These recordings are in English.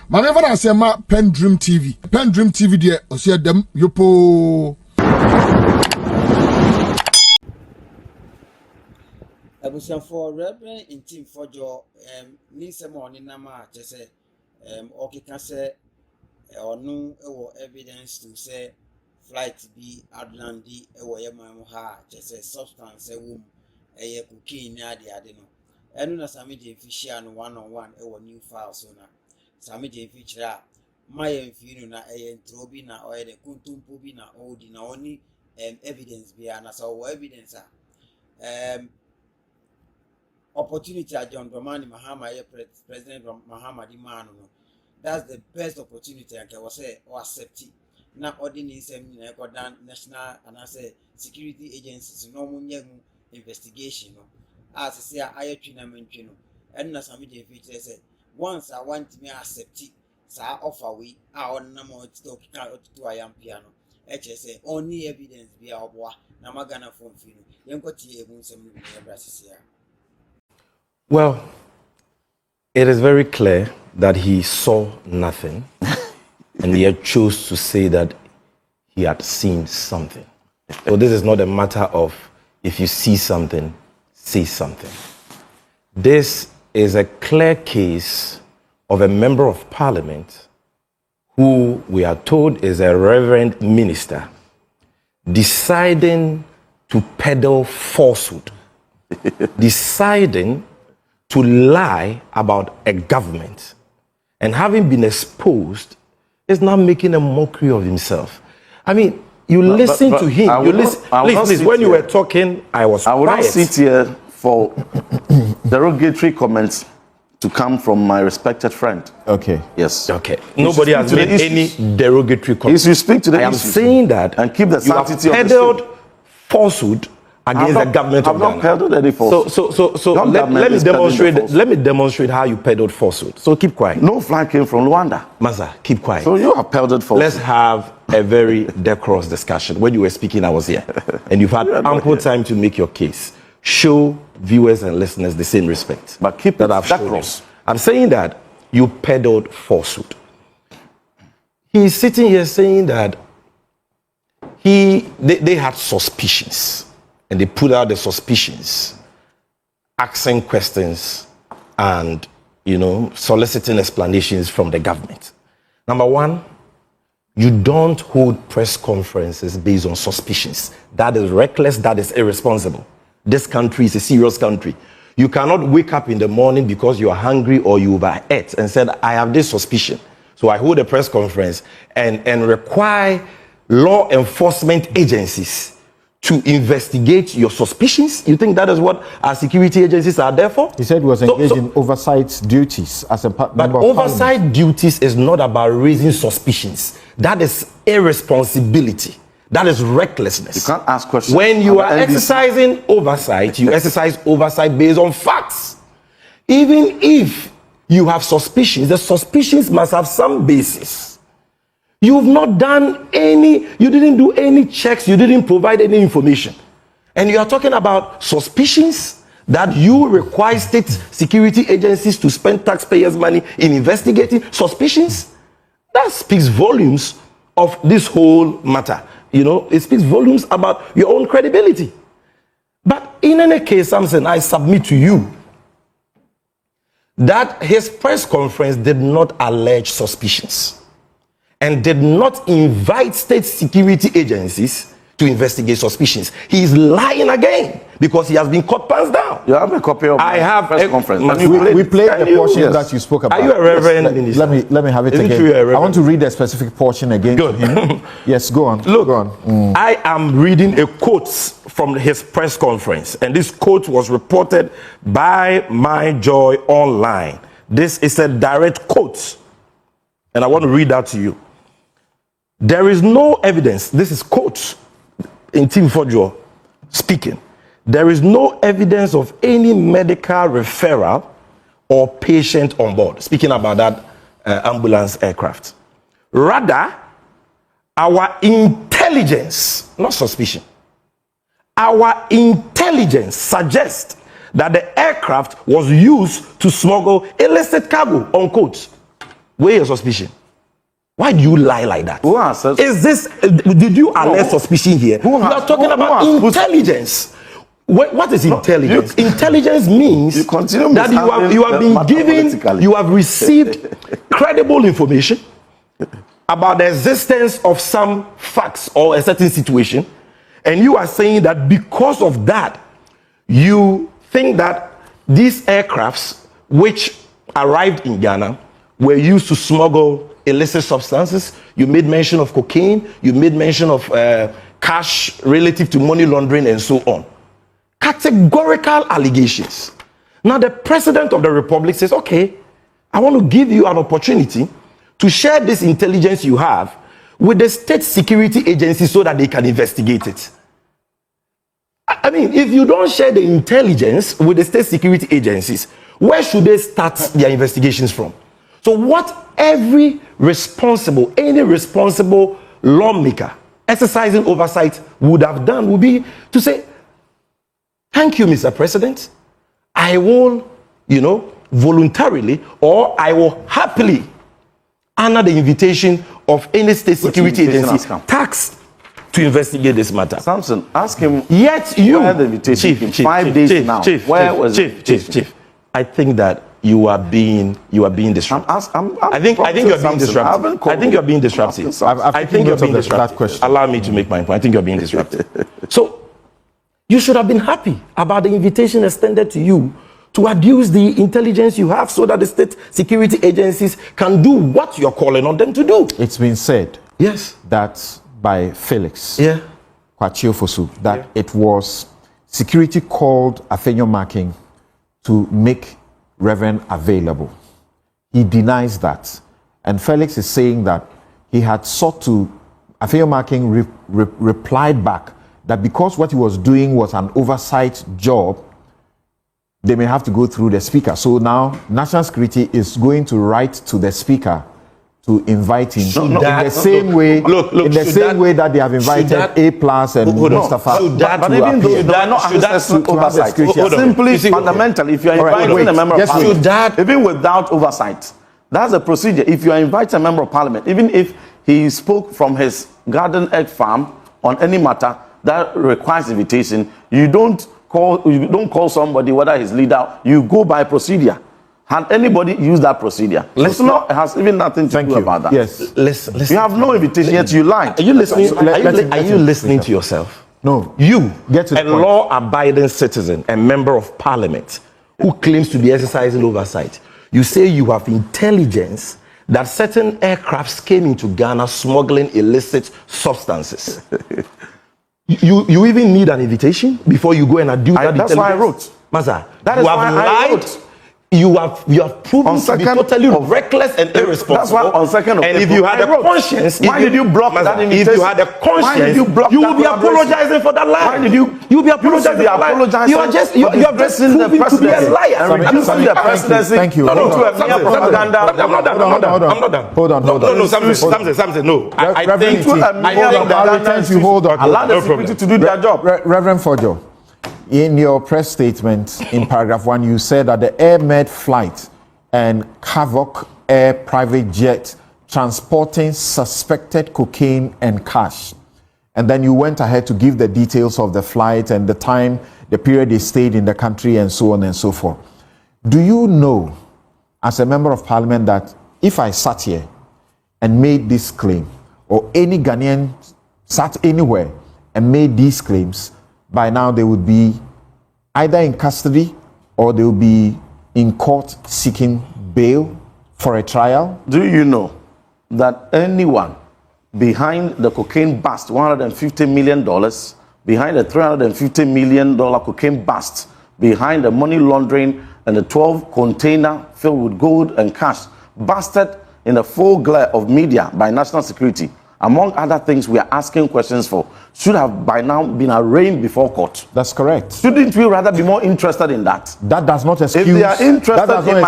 Mame fa say ma PENDREAM TV. PENDREAM TV there o say dem yopo. Abusan for Reverend Ntim FODJIOU ni se mo ni na ma che se okeka se onu ewo evidence to say flight be adlandi ewo yema ha che se substance ewo eye cocaine ade no enu na Sammy Gyamfi share no one on one ewo new file so na Sammy Gyamfi kira my mfinu na eye ntrobi na oye de kuntumpo bi na odi na oni evidence bi na so evidence opportunity at John Dramani Mahama, President Mahama Dimano. That's the best opportunity I can say or accept it. Now, ordinary national and I say security agencies, no investigation. As I say, I treat and as Sammy Gyamfi said, once I want me accept it, so I offer we our number to I am piano. HSA only evidence be our boy, Namagana phone film. You got to hear some here. Well, it is very clear that he saw nothing, and he chose to say that he had seen something. So this is not a matter of if you see something, say something. This is a clear case of a member of parliament who we are told is a reverend minister deciding to peddle falsehood, deciding to lie about a government, and having been exposed is now making a mockery of himself. I mean, you listen to him. You listen. Please, when you were talking, I was quiet. I will not sit here for derogatory comments to come from my respected friend. Okay. Yes. Okay. Nobody has made any derogatory comments. You speak to the I am saying that and keep the sanctity you have peddled falsehood against the government of Ghana. I've not peddled any falsehood. So let me demonstrate how you peddled falsehood. So keep quiet. No flag came from Rwanda. Maza, keep quiet. So you have peddled falsehood. Let's have a very decorous discussion. When you were speaking, I was here. And you've had ample time to make your case. Show viewers and listeners the same respect. But keep that decorous. I'm saying that you peddled falsehood. He's sitting here saying that they had suspicions. And they put out the suspicions, asking questions and, soliciting explanations from the government. Number one, you don't hold press conferences based on suspicions. That is reckless, that is irresponsible. This country is a serious country. You cannot wake up in the morning because you are hungry or you overate and said, I have this suspicion. So I hold a press conference and require law enforcement agencies to investigate your suspicions. You think that is what our security agencies are there for? He said he was engaged in oversight duties as a member of parliament. But oversight duties is not about raising suspicions. That is irresponsibility. That is recklessness. You can't ask questions. When you are exercising oversight, you exercise oversight based on facts. Even if you have suspicions, the suspicions must have some basis. You've not done you didn't do any checks, you didn't provide any information. And you are talking about suspicions that you require state security agencies to spend taxpayers' money in investigating suspicions? That speaks volumes of this whole matter. It speaks volumes about your own credibility. But in any case, Samson, I submit to you that his press conference did not allege suspicions and did not invite state security agencies to investigate suspicions. He is lying again because he has been caught pants down. You have a copy of the press conference. We played the portion that you spoke about. Are you a reverend minister? Let me have it again. I want to read a specific portion again. Good. To him. Yes, go on. Look, go on. I am reading a quote from his press conference, and this quote was reported by My Joy Online. This is a direct quote, and I want to read that to you. There is no evidence. This is quote Ntim FODJIOU speaking. There is no evidence of any medical referral or patient on board. Speaking about that ambulance aircraft. Rather, our intelligence, not suspicion, our intelligence suggests that the aircraft was used to smuggle illicit cargo, unquote. Weigh your suspicion. Why do you lie like that? Who has said- Is this? Did you allege suspicion here? Who We has- are talking who about has put- intelligence. What is intelligence? Intelligence means You continue that you have mishandling been the matter given, politically. you have received credible information about the existence of some facts or a certain situation, and you are saying that because of that, you think that these aircrafts which arrived in Ghana were used to smuggle illicit substances. You made mention of cocaine, you made mention of cash relative to money laundering and so on. Categorical allegations. Now the President of the Republic says, okay, I want to give you an opportunity to share this intelligence you have with the state security agencies so that they can investigate it. I mean, if you don't share the intelligence with the state security agencies, where should they start their investigations from? So what any responsible lawmaker exercising oversight would have done would be to say, thank you, Mr. President. I will, voluntarily, or I will happily honor the invitation of any state security agency tasked to investigate this matter. Samson, ask him. Yet you, where the invitation came. 5 days now. Where was the invitation? Chief, I think that you are being disruptive. I think you are being disruptive. I think you are being disruptive. I think you're being disruptive. Allow me to make my point. I think you're being disruptive. So you should have been happy about the invitation extended to you to adduce the intelligence you have so that the state security agencies can do what you're calling on them to do. It's been said, yes, that by Felix, Kwachiofosu, that it was security called Afenyo Marking to make Reverend available. He denies that. And Felix is saying that he had sought to, Afenyo Marking replied back that because what he was doing was an oversight job, they may have to go through the speaker. So now National Security is going to write to the speaker to invite him in the same way that they have invited A+ and Mustafa. But even though they are not accessing oversight, simply fundamentally, if you are inviting a member of parliament, even without oversight, that's a procedure. If you are inviting a member of parliament, even if he spoke from his garden egg farm on any matter that requires invitation, you don't call somebody, whether he's leader, you go by procedure. Had anybody used that procedure? It has even nothing to do about that. Yes. Listen. You have no invitation, yet you lied. Are you listening? Are you listening to yourself? No. You, a law-abiding citizen, a member of parliament, who claims to be exercising oversight, you say you have intelligence that certain aircrafts came into Ghana smuggling illicit substances. You even need an invitation before you go and adduce that intelligence? That's why I wrote. Master, that is why I wrote. You have proven to be totally reckless and irresponsible. That's why on 2nd of and if you had a conscience, why did you block that invitation? If you had a conscience, you would be apologizing for that lie. Why did you be apologizing for that lie? You are just proven to be a liar and reducing the presidency Thank you. into a mere propaganda. I'm not done. Hold on. No, something. No, I think allow the security to do their job. Reverend FODJIOU, in your press statement in paragraph 1, you said that the Air Med flight and Havoc Air private jet transporting suspected cocaine and cash. And then you went ahead to give the details of the flight and the time, the period they stayed in the country and so on and so forth. Do you know, as a member of parliament, that if I sat here and made this claim, or any Ghanaian sat anywhere and made these claims, by now they would be either in custody or they will be in court seeking bail for a trial? Do you know that anyone behind the cocaine bust, $150 million, behind the $350 million cocaine bust, behind the money laundering and the 12 container filled with gold and cash, busted in the full glare of media by national security, among other things we are asking questions for, should have by now been arraigned before court. That's correct. Shouldn't we rather be more interested in that? That does not excuse. If they are interested in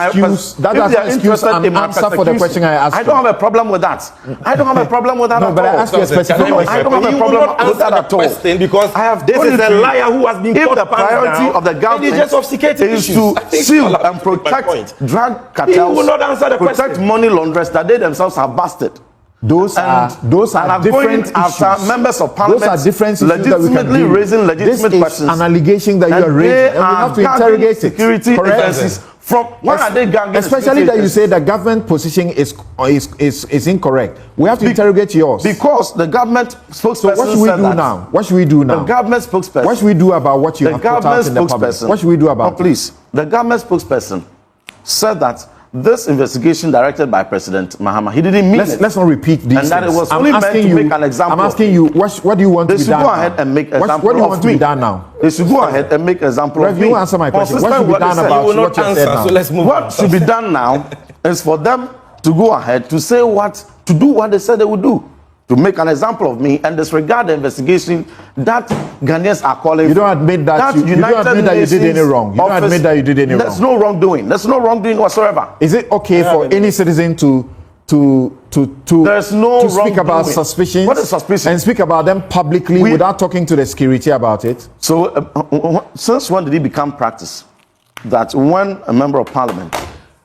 my answer for the question I asked. I don't have a problem with that. I don't have a problem with that at all. But I ask you a specific question. I don't have a problem with that at all. Because I have this is a liar who has been if the priority of the government is to seal and protect drug cartels, will not answer the protect question. money launderers that they themselves have busted. Those are different issues. After members of parliament, those are different issues legitimately raising legitimate questions. An allegation that you are raising, and we have to interrogate security agencies. From when are they gagging? Especially that you say the government position is incorrect. We have to interrogate yours. Because the government spokesperson. So what should we do now? What should we do now? The government spokesperson. What should we do about what you have put out in the public? What should we do about it? Please, the government spokesperson said that this investigation directed by President Mahama, he didn't mean it. Let's not repeat these and that it was only meant to make an example. I'm asking you, what do you want to be done now? They should go ahead and make example of me. What do you want to be done now? They should go ahead and make example of me. You answer my question. What should be done about what you said now? So let's move on. What should be done now is for them to go ahead to say to do what they said they would do. To make an example of me and disregard the investigation that Ghanaians are calling. You don't admit that you don't admit that you did any wrong. You don't admit that you did any wrong. There's no wrongdoing. There's no wrongdoing whatsoever. Is it okay for any citizen to speak about suspicions? What is suspicion? And speak about them publicly without talking to the security about it? So since when did it become practice that when a member of parliament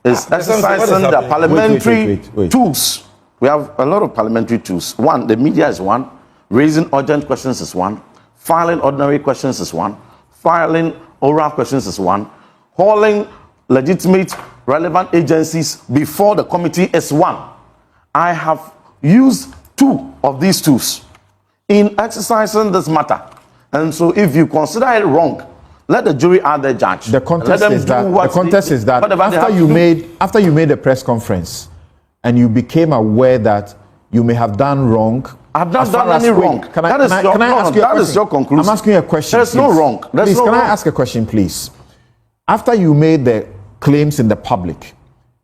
is exercising the parliamentary tools? We have a lot of parliamentary tools. One, the media is one. Raising urgent questions is one. Filing ordinary questions is one. Filing oral questions is one. Calling legitimate, relevant agencies before the committee is one. I have used 2 of these tools in exercising this matter. And so if you consider it wrong, let the jury add their judge. The context is that after you made a press conference, and you became aware that you may have done wrong. I've not done any wrong. Can I ask you a question? That is your conclusion. I'm asking you a question. There's no wrong. Please, can I ask a question, please? After you made the claims in the public,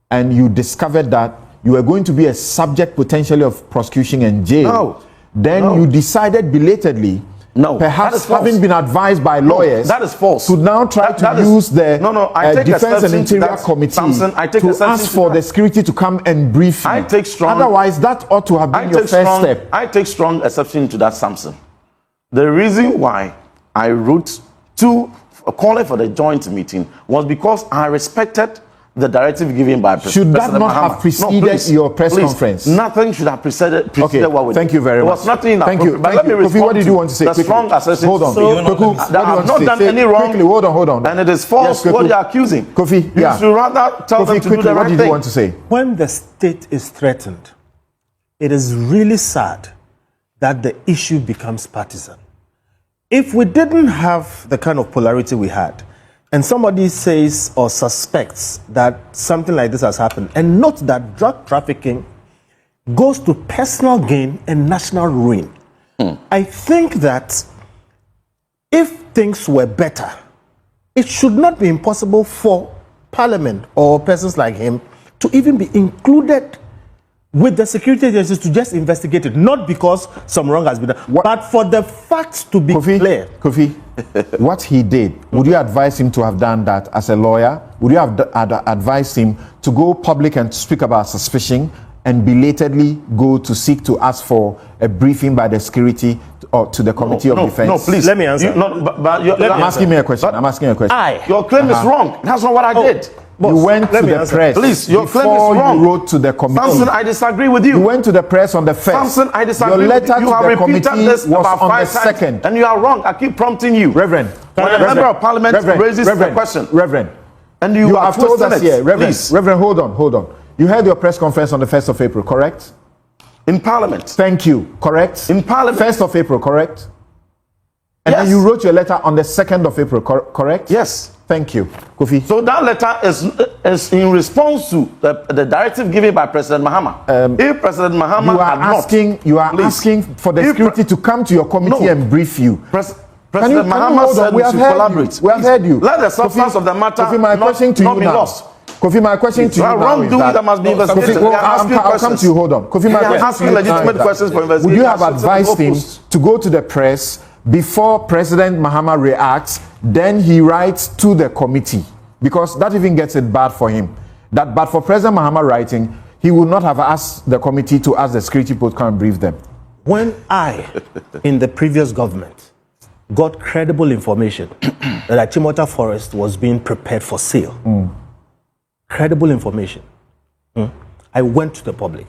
and you discovered that you were going to be a subject potentially of prosecution and jail, you decided belatedly, perhaps having been advised by lawyers, that is false. To now try to use the Defense and Interior Committee to ask for the security to come and brief you. Otherwise, that ought to have been your first step. I take strong exception to that, Samson. The reason why I wrote calling for the joint meeting was because I respected the directive given by President Should that not Mahama. have preceded your press conference? Nothing should have preceded what we did. Thank you very much. There was nothing Thank you. But let me respond. What did you want to say? The strong assessment. Hold on. I have not done any wrong. Quickly, hold on. And it is false what you are accusing. Kofi, you should rather tell them to do the right thing. What did you want to say? When the state is threatened, it is really sad that the issue becomes partisan. If we didn't have the kind of polarity we had, and somebody says or suspects that something like this has happened, and note that drug trafficking goes to personal gain and national ruin. I think that if things were better, it should not be impossible for Parliament or persons like him to even be included with the security agencies to just investigate it, not because some wrong has been done, but for the facts to be clear. Kofi, what he did, would you advise him to have done that as a lawyer? Would you have advised him to go public and speak about suspicion and belatedly go to seek to ask for a briefing by the security or to the Committee of Defense? No, please. Let me answer. I'm asking you a question. Your claim is wrong. That's not what I did. You went to the press. Please, your claim is wrong. You wrote to the committee. Samson, I disagree with you. You went to the press on the 1st. Samson, I disagree with you. Your letter to the committee this was about on the 5 times, 2nd. and you are wrong. I keep prompting you. Reverend. When a member of parliament raises the question. Reverend. And you have told us here. Reverend, hold on. You had your press conference on the 1st of April, correct? In parliament. Thank you. Correct? In parliament. 1st of April, correct? And then you wrote your letter on the 2nd of April, correct? Yes. Thank you, Kofi. So that letter is in response to the directive given by President Mahama. If President Mahama you are asking for the security to come to your committee and brief you. President Mahama said we should collaborate. We have heard you. Let the substance of the matter not be lost. Kofi, my question to you now wrongdoing that must be investigated. I'll come to you. Hold on, Kofi. My question asking legitimate questions for investigation. Would you have advised him to go to the press before President Mahama reacts? Then he writes to the committee, because that even gets it bad for him. But for President Mahama writing, he would not have asked the committee to ask the security protocol and brief them. When I, in the previous government, got credible information that Achimota Forest was being prepared for sale, credible information, I went to the public.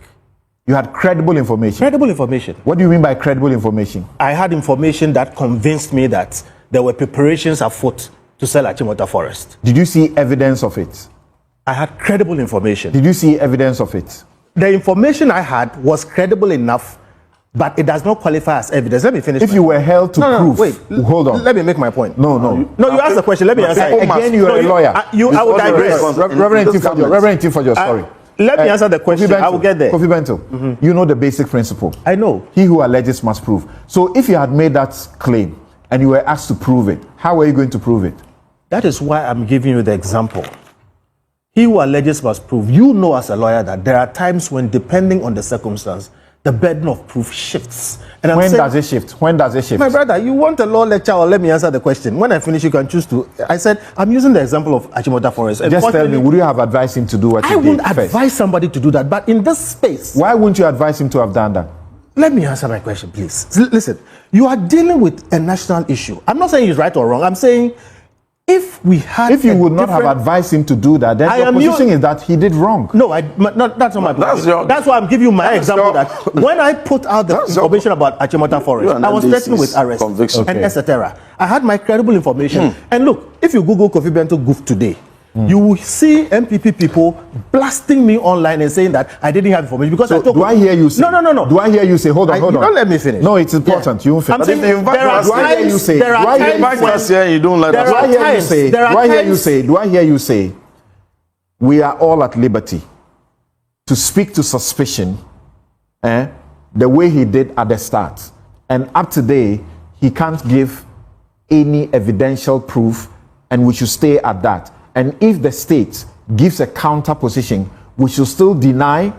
You had credible information? Credible information. What do you mean by credible information? I had information that convinced me that there were preparations afoot to sell Achimota Forest. Did you see evidence of it? I had credible information. Did you see evidence of it? The information I had was credible enough, but it does not qualify as evidence. Let me finish. If you were held to prove, wait, hold on. Let me make my point. No, you asked the question. Let me answer. Again, you are a lawyer. I will digress. Reverend Ntim Fodjo, sorry. Let me answer the question. I will get there. Kofi Bento, you know the basic principle. I know. He who alleges must prove. So if you had made that claim and you were asked to prove it, how were you going to prove it? That is why I'm giving you the example. He who alleges must prove. You know as a lawyer that there are times when, depending on the circumstance, the burden of proof shifts. And when does it shift? When does it shift? My brother, you want a law lecture, or let me answer the question. When I finish, you can choose to. I said, I'm using the example of Achimota Forest. Just tell me, would you have advised him to do what he did? I wouldn't advise somebody to do that, but in this space. Why wouldn't you advise him to have done that? Let me answer my question, please. Listen, you are dealing with a national issue. I'm not saying he's right or wrong. I'm saying if you would not have advised him to do that, then your position is that he did wrong. No, that's not my position. That's why I'm giving you my example that when I put out the information about Achimota Forest, I was threatened with arrest and etc. I had my credible information. And look, if you Google Kofi Bento Goof today, you will see MPP people blasting me online and saying that I didn't have information because I told. Do I hear you say? No. Do I hear you say? Hold on. Don't let me finish. No, it's important. You won't finish. I'm saying there are times. There are times when you don't let us. Do I hear you say? We are all at liberty to speak to suspicion, the way he did at the start, and up to today he can't give any evidential proof, and we should stay at that. And if the state gives a counter position, we should still deny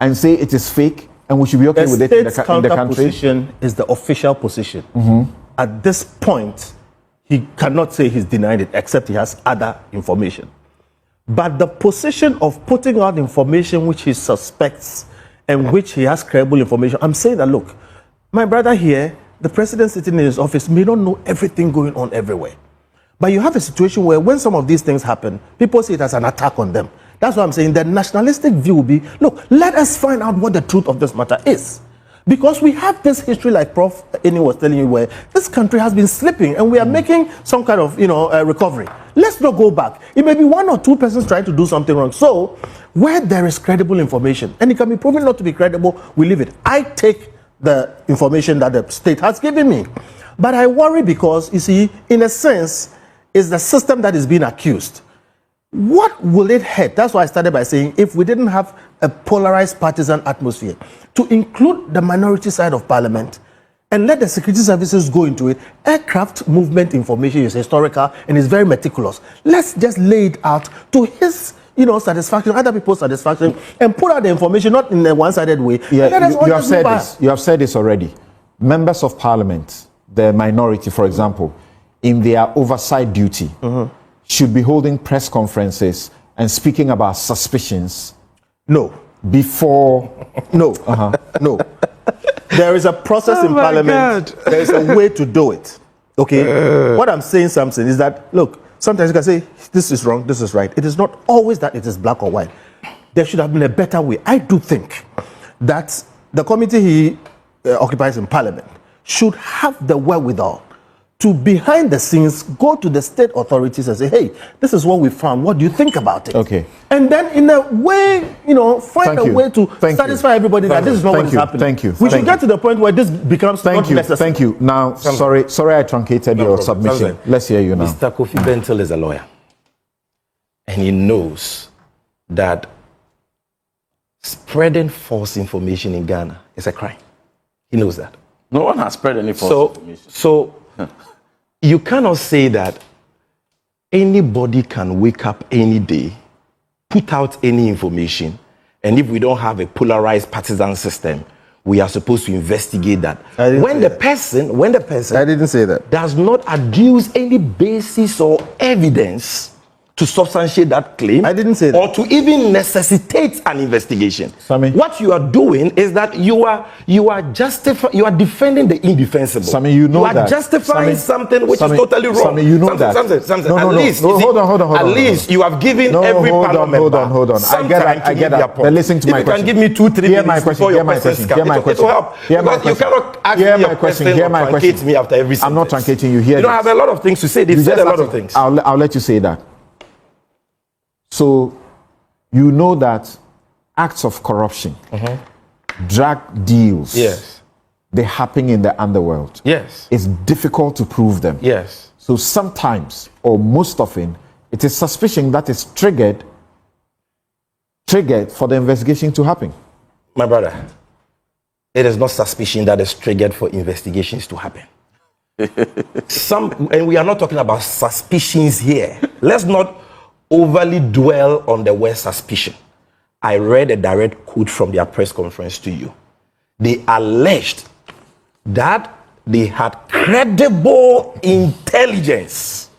and say it is fake, and we should be okay with it in the country. The counter position is the official position. At this point, he cannot say he's denied it, except he has other information. But the position of putting out information which he suspects and which he has credible information, I'm saying that, look, my brother here, the president sitting in his office may not know everything going on everywhere. But you have a situation where when some of these things happen, people see it as an attack on them. That's what I'm saying. The nationalistic view will be, look, let us find out what the truth of this matter is. Because we have this history, like Prof. Eni was telling you, where this country has been slipping and we are making some kind of, recovery. Let's not go back. It may be one or two persons trying to do something wrong. So where there is credible information and it can be proven not to be credible, we leave it. I take the information that the state has given me. But I worry because, you see, in a sense, it's the system that is being accused. What will it hurt? That's why I started by saying if we didn't have a polarized partisan atmosphere to include the minority side of parliament and let the security services go into it. Aircraft movement information is historical and is very meticulous. Let's just lay it out to his satisfaction, other people's satisfaction, and put out the information not in a one-sided way. Yeah, you have said this. You have said this already. Members of parliament, the minority, for example, in their oversight duty, should be holding press conferences and speaking about suspicions. No. Before. No. No. There is a process in parliament. There is a way to do it. Okay? What I'm saying something is that, look, sometimes you can say, this is wrong, this is right. It is not always that it is black or white. There should have been a better way. I do think that the committee he occupies in parliament should have the wherewithal to, behind the scenes, go to the state authorities and say, hey, this is what we found. What do you think about it? Okay. And then in a way, find a way to satisfy everybody that this is not what is happening. Thank you. We should get to the point where this becomes not necessary. Thank you. Now, sorry I truncated your submission. Let's hear you now. Mr. Kofi Bento is a lawyer. And he knows that spreading false information in Ghana is a crime. He knows that. No one has spread any false information. So you cannot say that anybody can wake up any day put out any information, and if we don't have a polarized partisan system, we are supposed to investigate that. When the person I didn't say that. does not adduce any basis or evidence to substantiate that claim, I didn't say that. or to even necessitate an investigation. Sammy. What you are doing is that you are defending the indefensible. Sammy, you know you are that. justifying Sammy, something which Sammy, is totally wrong. Sammy, you know that. Something. No, At least, hold on. At least you have given every parliament member Hold on. some I get time that. to I get give their that. point. But listen to if my you question. can give me 2-3 Hear my minutes question. before Hear your my questions question. come, Hear my it will question. help. Hear my Because you question. cannot ask Hear me my a question. question Hear or my truncate question. me after every sentence. I'm not truncating you. Hear You don't this. have a lot of things to say. They've You said just a lot have of to- things. I'll let you say that. So, you know that acts of corruption, drug deals, Yes. they happen in the underworld. Yes. It's difficult to prove them. Yes. So sometimes, or most often, it is suspicion that is triggered for the investigation to happen. My brother, it is not suspicion that is triggered for investigations to happen. And we are not talking about suspicions here. Let's not overly dwell on the word suspicion. I read a direct quote from their press conference to you. They alleged that they had credible intelligence.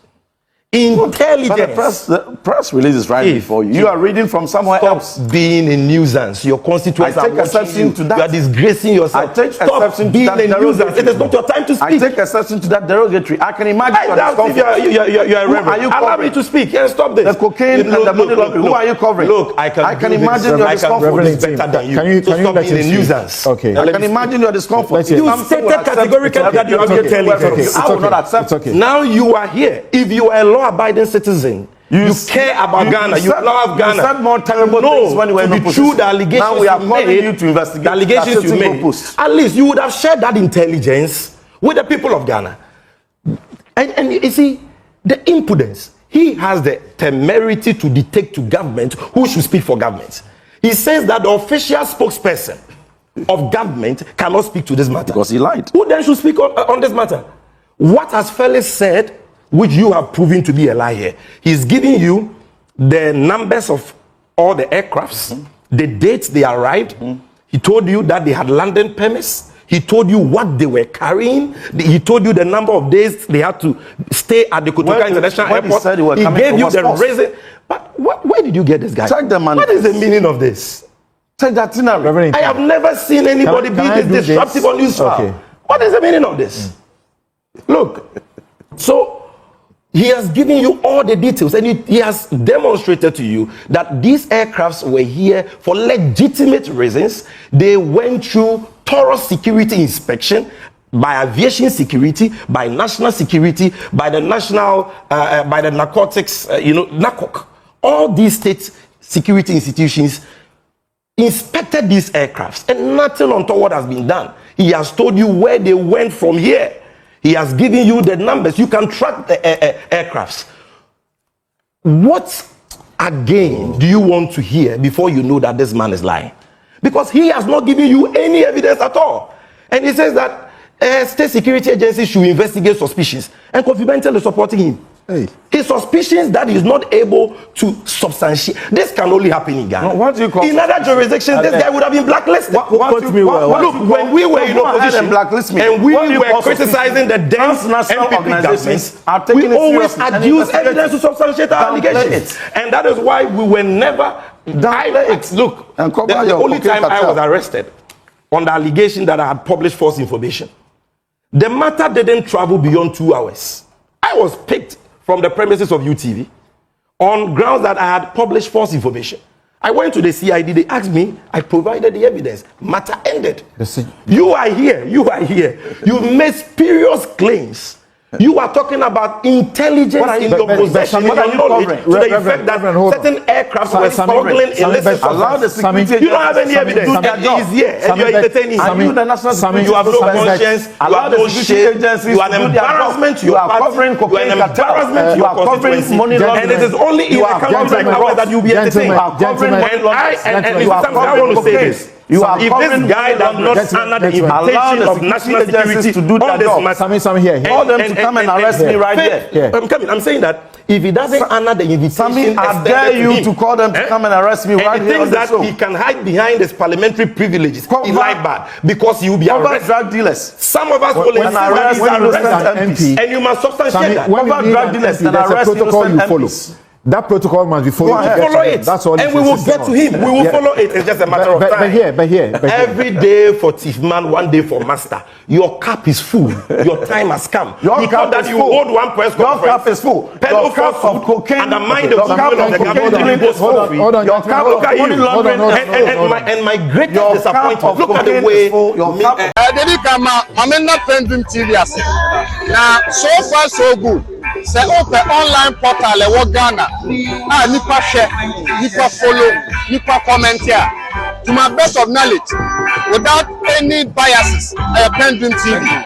But the press release is right before you. You are reading from somewhere else. Stop being a nuisance. Your constituents I take are watching exception you. to that. You are disgracing yourself. I take Stop exception to being that a nuisance. It is not your time to I speak. take exception to that derogatory. I can imagine I your doubt if discomfort. you are Who reverend. are you Allow covering? me to speak and stop this. The cocaine and the money laundering. Who are you covering? Look, I can imagine your discomfort. Reverend Ntim, better than you. Can you So stop let being a him speak? nuisance. Okay. I can imagine your discomfort. Let's hear it. You stated categorically that you have your intelligence. I will not accept. It's okay. Now you are here. If you are a law-abiding citizen, you care about Ghana. You love Ghana. You said more terrible things when you were in to be opposition. true, the allegations Now we are you calling made, you to investigate the allegations you that made. post. At least you would have shared that intelligence with the people of Ghana. And you see, the impudence. He has the temerity to dictate to government who should speak for government. He says that the official spokesperson of government cannot speak to this matter. Because he lied. Who then should speak on this matter? What has Felix said, which you have proven to be a lie here? He's giving you the numbers of all the aircrafts, the dates they arrived. He told you that they had landing permits. He told you what they were carrying. He told you the number of days they had to stay at the Kotoka International when he Airport. said they were coming gave you from the West reason. But where did you get this guy? Check the money. What is the meaning of this? Take that thing out. Reverend I have never seen anybody Can be I this do this? disruptive on news file. Okay. What is the meaning of this? Look, so he has given you all the details, and he has demonstrated to you that these aircrafts were here for legitimate reasons. They went through thorough security inspection by aviation security, by national security, by the national, by the narcotics, NACOC. All these state security institutions inspected these aircrafts, and nothing untoward has been done. He has told you where they went from here. He has given you the numbers. You can track the aircrafts. What again do you want to hear before you know that this man is lying? Because he has not given you any evidence at all. And he says that state security agencies should investigate suspicions. And Kofi Bentel is supporting him. Hey. His suspicions that he's not able to substantiate. This can only happen in Ghana. No, what do you call in other jurisdictions, this guy would have been blacklisted. Look, when we were in opposition and we were criticizing the dense national MPP organizations government, we always adduce evidence to substantiate our allegations. And that is why we were never... Look, the only time I was arrested on the allegation that I had published false information, the matter didn't travel beyond 2 hours. I was picked from the premises of UTV on grounds that I had published false information. I went to the CID, they asked me, I provided the evidence. Matter ended. You are here. You've made spurious claims. You are talking about intelligence in your possession, in your knowledge, to the effect that certain aircrafts were smuggling illicit substances. You don't have any evidence. He's here, and you are entertaining him. You have no conscience, you have no shame, you are an embarrassment to your party, you are an embarrassment to your constituency, and it is only in a country like ours that you will be entertained. And I want to say this. You are if this guy does not honor the invitation of national security to do on this matter, Sammy here. Call them to come and arrest me right there. I'm coming. I'm saying that if he doesn't honor the invitation, Sammy, I dare you to call them to come and arrest me right and here on thinks the that show. he can hide behind his parliamentary privileges, he like bad because he will be arrested. Drug dealers. Some of us will insist that he's arrested, and you must substantiate that. When we drug dealers, there's a protocol you follow. That protocol must be followed. We will follow it. That's all. And we will get to him. We will follow it. It's just a matter of time. But here. Every day for thief man, one day for master. Your cup is full. Your time has come. Your cup that is you full. hold one press Your conference. cup is full. Pedal Your cup for of cocaine. Undermine the Your cup will of the of cocaine government. is full. Hold on. Your cup of money laundering And my greatest disappointment. Look at the way your cup. Dedi kama amena Pendream TV ase. Now so far so good. Say open online portal e wo Ghana. Nipa share, nipa follow, nipa comment here. To my best of knowledge, without any biases, Pendream TV.